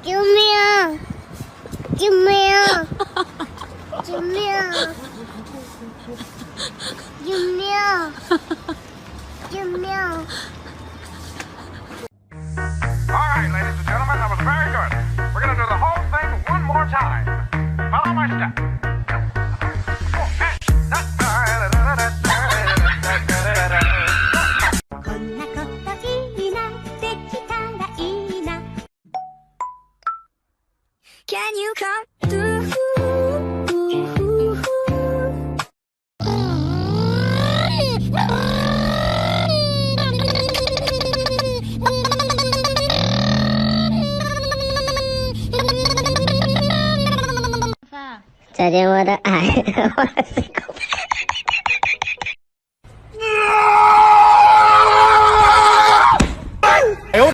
救命！救命！救命！救命！救命！ All right, ladies and gentlemen, that was very good. We're going to do the whole thing one more time. Follow my step. Can you come through? Pha. 再见我的爱，我的心口。哎呦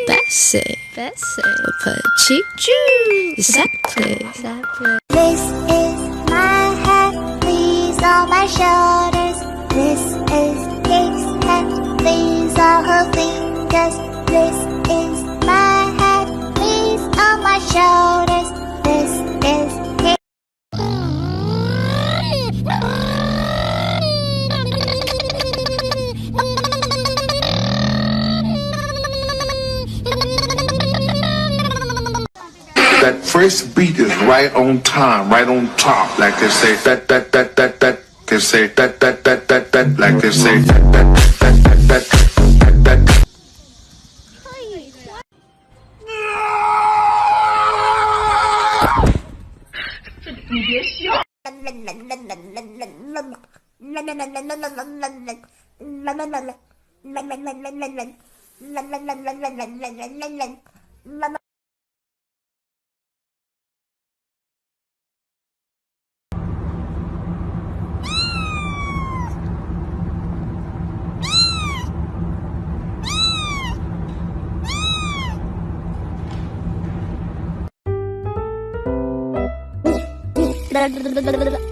！Bessie, petit Jew. Exactly. This is my head, these are my shoulders. This is his head, these are her fingers. This is my head, these are my shoulders. This is his. That first beat is right on time, right on top, like they say that. They say that, like they say that. Blah, blah, blah, blah, blah.